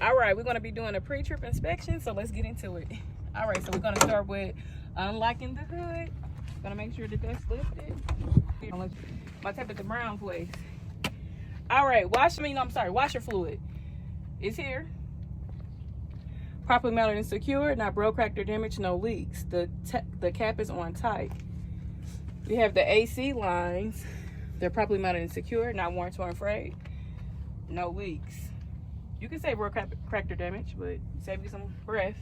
All right, we're going to be doing a pre-trip inspection, so let's get into it. All right, so we're going to start with unlocking the hood. Gonna make sure that that's lifted. My tap at the brown place. All right, washer fluid is here. Properly mounted and secured, not broke, cracked, or damaged, no leaks. The cap is on tight. We have the AC lines. They're properly mounted and secured, not worn, torn, frayed, no leaks. You can say broke, cracked, or damaged, but save you some breath.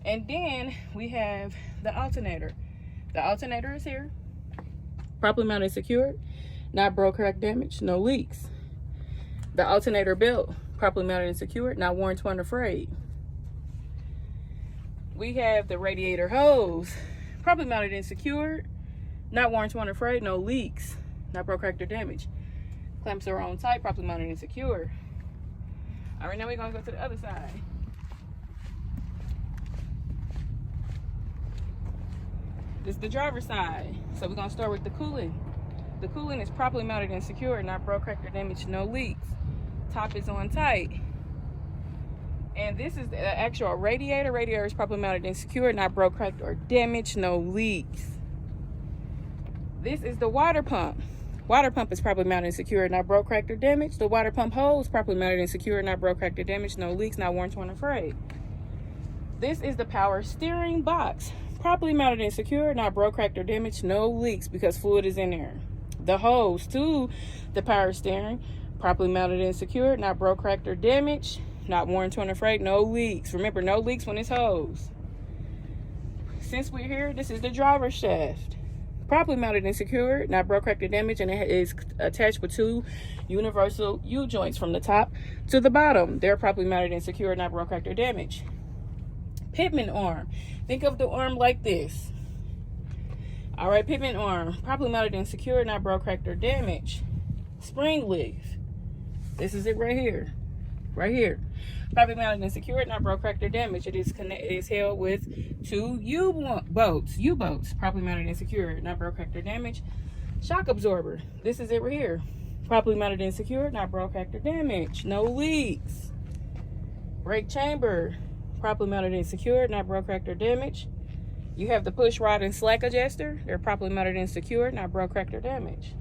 And then we have the alternator. The alternator is here. Properly mounted and secured, not broke, cracked, damaged, no leaks. The alternator belt, properly mounted and secured, not worn, torn, or frayed. We have the radiator hose, properly mounted and secured, not worn, torn, or frayed, no leaks, not broke, cracked, or damaged. Clamps are on tight, properly mounted and secure. All right, now we're gonna go to the other side. This is the driver's side. So we're gonna start with the coolant. The coolant is properly mounted and secured, not broke, cracked, or damaged, no leaks. Top is on tight. And this is the actual radiator. Radiator is properly mounted and secured, not broke, cracked, or damaged, no leaks. This is the water pump. Water pump is properly mounted and secured, not broke, cracked, or damaged. The water pump hose, properly mounted and secured, not broke, cracked, or damaged, no leaks, not worn, torn, or frayed. This is the power steering box. Properly mounted and secured, not broke, cracked, or damaged, no leaks because fluid is in there. The hose to the power steering, properly mounted and secured, not broke, cracked, or damaged, not worn, torn, or frayed, no leaks. Remember, no leaks when it's hosed. Since we're here, this is the driver's shaft. Properly mounted and secured, not broke, cracked, or damaged, and it is attached with two universal U-joints from the top to the bottom. They're properly mounted and secured, not broke, cracked, or damaged. Pitman arm. Think of the arm like this. All right, pitman arm. Properly mounted and secured, not broke, cracked, or damaged. Spring leaf. This is it right here. Right here. Properly mounted and secured, not broke, cracked, or damaged. It is held with two U-bolts. Properly mounted and secured, not broke, cracked, or damaged. Shock absorber. This is it right here. Properly mounted and secured, not broke, cracked, or damaged. No leaks. Brake chamber. Properly mounted and secured, not broke, cracked, or damaged. You have the push rod and slack adjuster. They're properly mounted and secured, not broke, cracked, or damaged.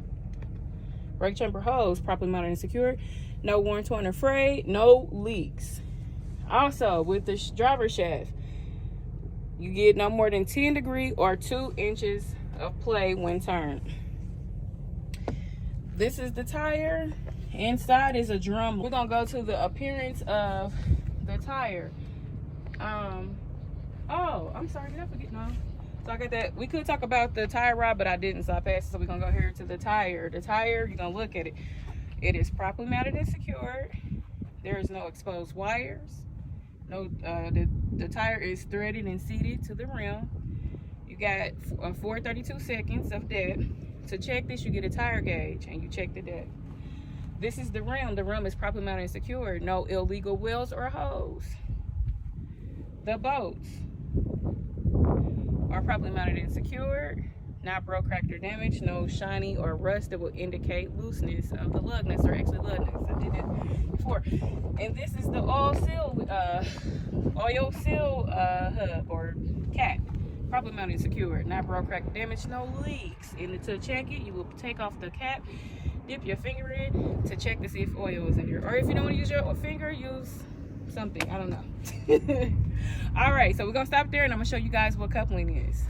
Brake chamber hose, properly mounted and secured, no worn, torn, or frayed, no leaks. Also, with the driver shaft, you get no more than 10 degrees or 2 inches of play when turned. This is the tire. Inside is a drum. We're gonna go to the appearance of the tire. Oh, I'm sorry, did I forget? No. So I got that. We could talk about the tire rod, but I didn't, so I passed it. So we're gonna go here to the tire. The tire, you're gonna look at it. It is properly mounted and secured. There is no exposed wires. No, the tire is threaded and seated to the rim. You got 432 seconds of depth. To check this, you get a tire gauge and you check the depth. This is the rim. The rim is properly mounted and secured. No illegal welds or hose. The bolts are properly mounted and secured, not broke, cracked, or damaged, no shiny or rust that will indicate looseness of the lug nuts, or actually lug nuts. I did it before. And this is the oil seal hub or cap, properly mounted and secured, not broke, cracked, or damaged, no leaks. And to check it, you will take off the cap, dip your finger in to check to see if oil is in here. Or if you don't want to use your finger, use something, I don't know. All right, so we're gonna stop there and I'm gonna show you guys what coupling is.